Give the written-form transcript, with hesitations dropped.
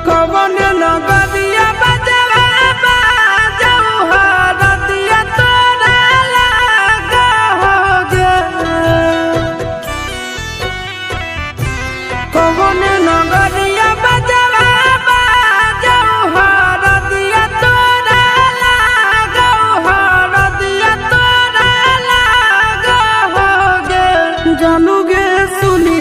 कवन नगरिया बजवा बाजऊ हो रतिया तोरा लागा होगे। कवन नगरिया बजवा बाजऊ हो रतिया तोरा लागा हो रतिया तोरा लागा होगे। जानू गे सुनी